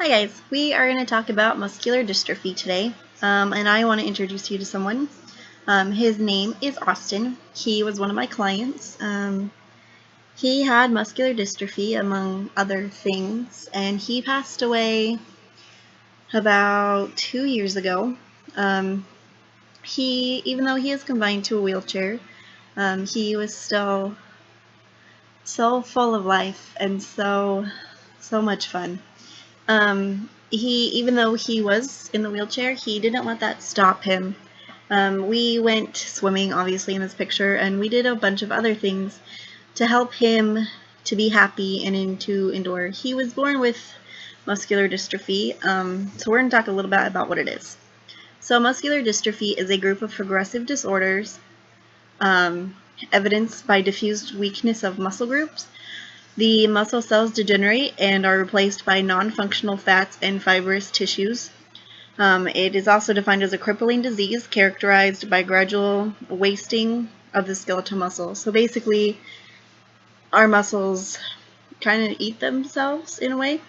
Hi guys, we are going to talk about muscular dystrophy today, and I want to introduce you to someone. His name is Austin. He was one of my clients. He had muscular dystrophy among other things, and he passed away about 2 years ago. Even though he is confined to a wheelchair, he was still so full of life and so much fun. Even though he was in the wheelchair, he didn't let that stop him. We went swimming, obviously, in this picture, and we did a bunch of other things to help him to be happy and to endure. He was born with muscular dystrophy, so we're going to talk a little bit about what it is. So muscular dystrophy is a group of progressive disorders evidenced by diffused weakness of muscle groups. The muscle cells degenerate and are replaced by non-functional fats and fibrous tissues. It is also defined as a crippling disease characterized by gradual wasting of the skeletal muscle. So basically, our muscles kind of eat themselves in a way,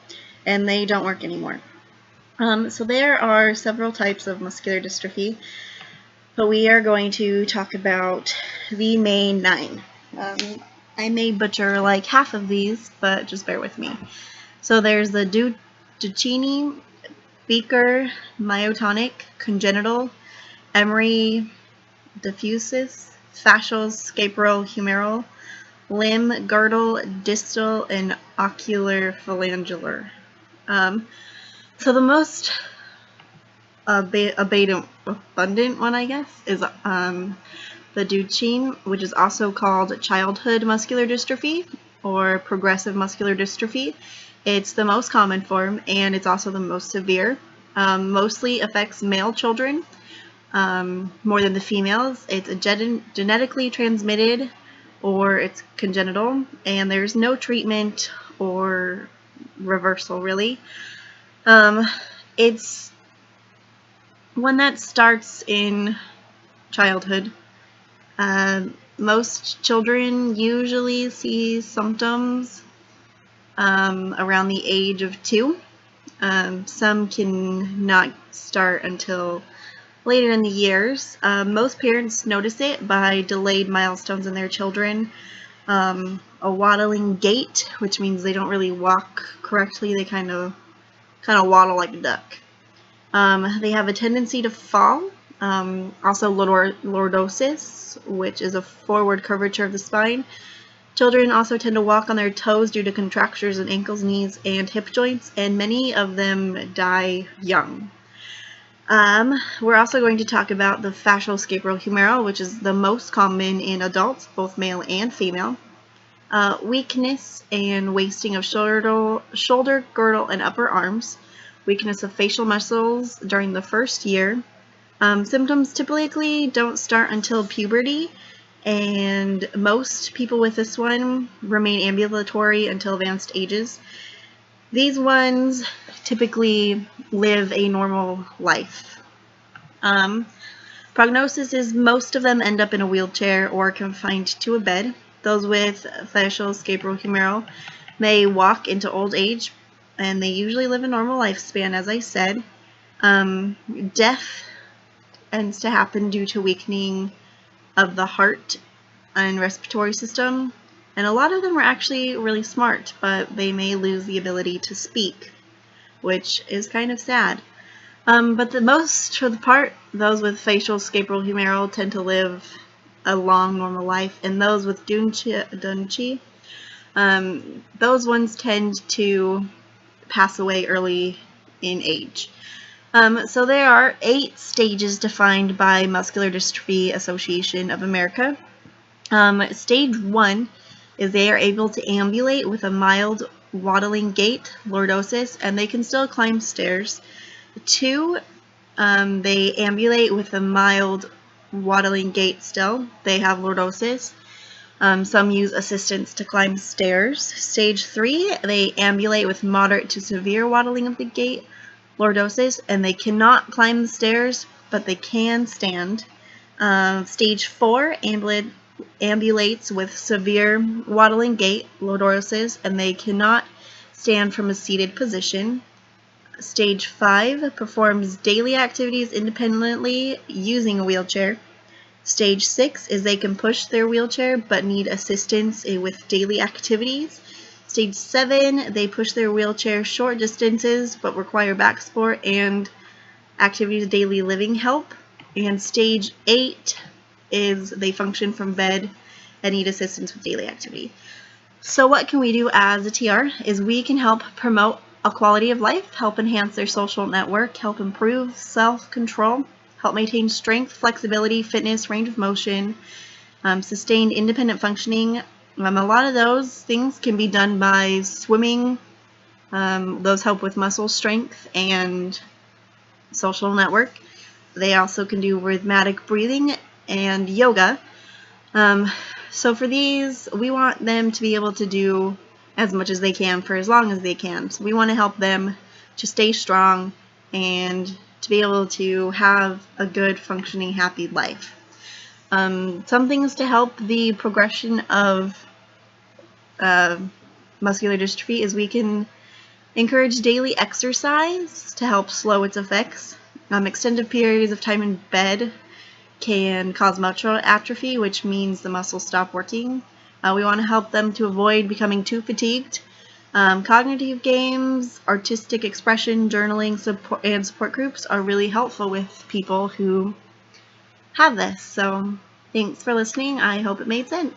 and they don't work anymore. So there are several types of muscular dystrophy, but we are going to talk about the main 9. I may butcher like half of these, but just bear with me. So there's the Duchenne, Becker, myotonic, congenital, Emery, diffusus, fascial, scapular, humeral, limb, girdle, distal, and ocular phalangeal. So the most abundant one, I guess, is the Duchenne, which is also called childhood muscular dystrophy or progressive muscular dystrophy. It's the most common form, and it's also the most severe. Mostly affects male children more than the females. It's genetically transmitted, or it's congenital, and there's no treatment or reversal really. It's one that starts in childhood. Most children usually see symptoms around the age of 2. Some can not start until later in the years. Most parents notice it by delayed milestones in their children. A waddling gait, which means they don't really walk correctly. They kind of waddle like a duck. They have a tendency to fall. Also lordosis, which is a forward curvature of the spine. Children also tend to walk on their toes due to contractures in ankles, knees, and hip joints, and many of them die young. We're also going to talk about the fascial scapular humeral, which is the most common in adults, both male and female. Weakness and wasting of shoulder, girdle, and upper arms. Weakness of facial muscles during the first year. Symptoms typically don't start until puberty, and most people with this one remain ambulatory until advanced ages. These ones typically live a normal life. Prognosis is most of them end up in a wheelchair or confined to a bed. Those with fascial scapular humeral may walk into old age, and they usually live a normal lifespan, as I said. Death tends to happen due to weakening of the heart and respiratory system, and a lot of them are actually really smart, but they may lose the ability to speak, which is kind of sad. But the most for the part, those with fascial scapular humeral tend to live a long normal life, and those with Duchenne, those ones tend to pass away early in age. So there are 8 stages defined by Muscular Dystrophy Association of America. Stage 1 is they are able to ambulate with a mild waddling gait, lordosis, and they can still climb stairs. 2, they ambulate with a mild waddling gait still. They have lordosis. Some use assistance to climb stairs. Stage 3, they ambulate with moderate to severe waddling of the gait, lordosis, and they cannot climb the stairs, but they can stand. Stage 4 ambulates with severe waddling gait, lordosis, and they cannot stand from a seated position. Stage 5 performs daily activities independently using a wheelchair. Stage 6 is they can push their wheelchair but need assistance with daily activities. Stage 7, they push their wheelchair short distances but require back support and activities of daily living help. And Stage 8 is they function from bed and need assistance with daily activity. So what can we do as a TR is we can help promote a quality of life, help enhance their social network, help improve self-control, help maintain strength, flexibility, fitness, range of motion, sustained independent functioning. A lot of those things can be done by swimming. Those help with muscle strength and social network. They also can do rhythmic breathing and yoga. So for these, we want them to be able to do as much as they can for as long as they can. So we want to help them to stay strong and to be able to have a good, functioning, happy life. Some things to help the progression of muscular dystrophy is we can encourage daily exercise to help slow its effects. Extended periods of time in bed can cause muscle atrophy, which means the muscles stop working. We want to help them to avoid becoming too fatigued. Cognitive games, artistic expression, journaling, and support groups are really helpful with people who have this. So thanks for listening. I hope it made sense.